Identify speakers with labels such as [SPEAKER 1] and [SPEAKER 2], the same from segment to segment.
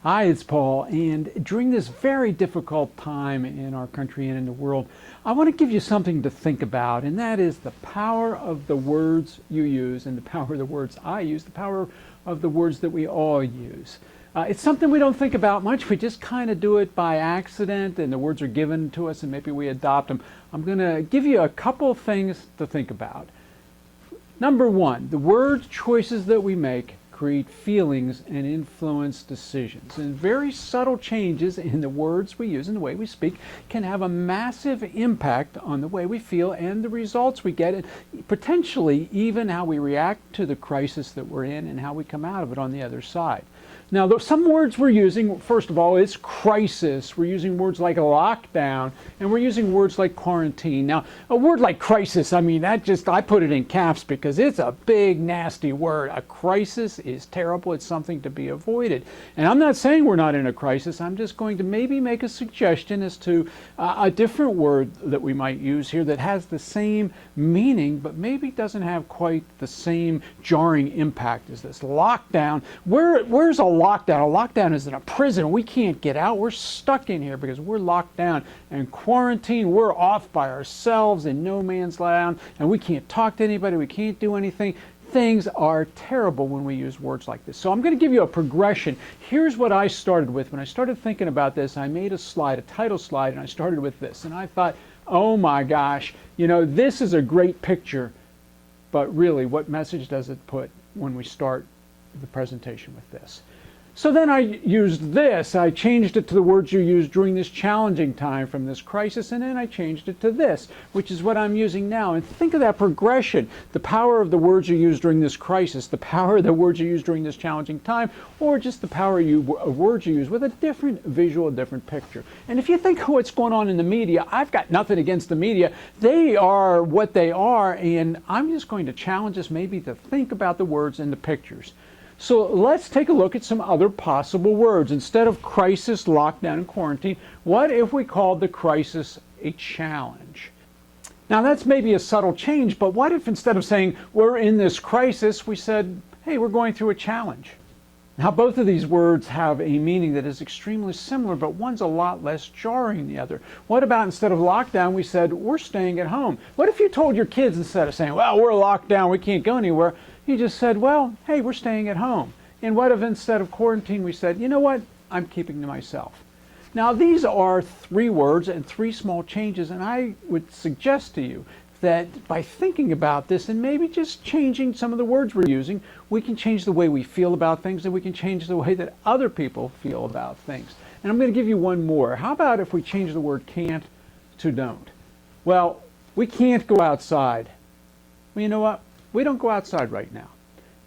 [SPEAKER 1] Hi, it's Paul, and during this very difficult time in our country and in the world, I want to give you something to think about, and that is the power of the words you use and the power of the words I use, the power of the words that we all use. It's something we don't think about much. We just kind of do it by accident, and the words are given to us, and maybe we adopt them. I'm going to give you a couple things to think about. Number one, the word choices that we make create feelings and influence decisions. And very subtle changes in the words we use and the way we speak can have a massive impact on the way we feel and the results we get, and potentially even how we react to the crisis that we're in and how we come out of it on the other side. Now, some words we're using, first of all, is crisis. We're using words like lockdown, and we're using words like quarantine. Now, a word like crisis, I put it in caps because it's a big, nasty word. A crisis is terrible. It's something to be avoided. And I'm not saying we're not in a crisis. I'm just going to maybe make a suggestion as to a different word that we might use here that has the same meaning, but maybe doesn't have quite the same jarring impact as this. Lockdown. Where's a lockdown? A lockdown is in a prison. We can't get out. We're stuck in here because we're locked down. And quarantine, we're off by ourselves in no man's land, and we can't talk to anybody. We can't do anything. Things are terrible when we use words like this. So I'm going to give you a progression. Here's what I started with. When I started thinking about this, I made a slide, a title slide, and I started with this. And I thought, oh my gosh, this is a great picture, but really, what message does it put when we start the presentation with this? So then I used this. I changed it to the words you use during this challenging time from this crisis, and then I changed it to this, which is what I'm using now. And think of that progression, the power of the words you use during this crisis, the power of the words you use during this challenging time, or just the power of words you use with a different visual, a different picture. And if you think of what's going on in the media, I've got nothing against the media. They are what they are, and I'm just going to challenge us maybe to think about the words and the pictures. So let's take a look at some other possible words. Instead of crisis, lockdown, and quarantine, what if we called the crisis a challenge? Now that's maybe a subtle change, but what if instead of saying we're in this crisis, we said, hey, we're going through a challenge? Now both of these words have a meaning that is extremely similar, but one's a lot less jarring than the other. What about instead of lockdown, we said we're staying at home? What if you told your kids, instead of saying, well, we're locked down, we can't go anywhere, you just said, well, hey, we're staying at home? And what if instead of quarantine, we said, you know what, I'm keeping to myself? Now these are three words and three small changes, and I would suggest to you that by thinking about this and maybe just changing some of the words we're using, we can change the way we feel about things, and we can change the way that other people feel about things. And I'm going to give you one more. How about if we change the word can't to don't? Well, we can't go outside. Well, you know what? We don't go outside right now.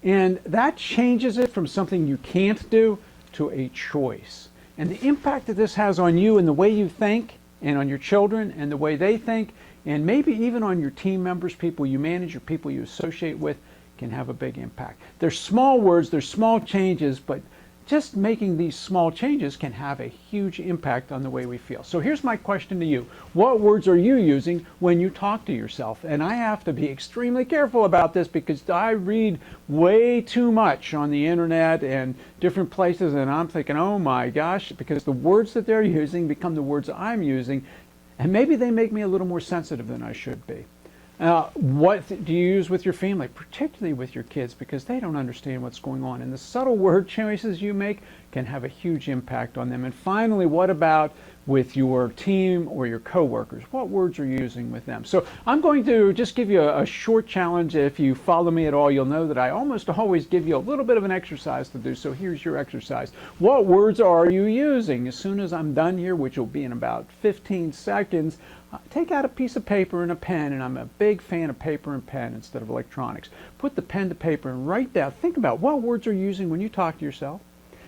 [SPEAKER 1] And that changes it from something you can't do to a choice. And the impact that this has on you and the way you think, and on your children and the way they think, and maybe even on your team members, people you manage or people you associate with, can have a big impact. They're small words, they're small changes, but just making these small changes can have a huge impact on the way we feel. So here's my question to you. What words are you using when you talk to yourself? And I have to be extremely careful about this because I read way too much on the internet and different places, and I'm thinking, oh my gosh, because the words that they're using become the words I'm using, and maybe they make me a little more sensitive than I should be. What do you use with your family, particularly with your kids, because they don't understand what's going on, and the subtle word choices you make can have a huge impact on them. And finally, what about with your team or your coworkers? What words are you using with them? So I'm going to just give you a short challenge. If you follow me at all, you'll know that I almost always give you a little bit of an exercise to do. So here's your exercise. What words are you using? As soon as I'm done here, which will be in about 15 seconds, take out a piece of paper and a pen, and I'm a big fan of paper and pen instead of electronics. Put the pen to paper and write down. Think about what words are you using when you talk to yourself,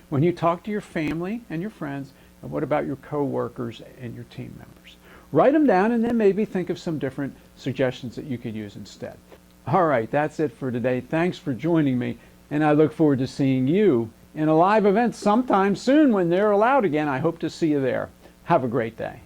[SPEAKER 1] when you talk to your family and your friends, and what about your coworkers and your team members? Write them down and then maybe think of some different suggestions that you could use instead. All right, that's it for today. Thanks for joining me, and I look forward to seeing you in a live event sometime soon when they're allowed again. I hope to see you there. Have a great day.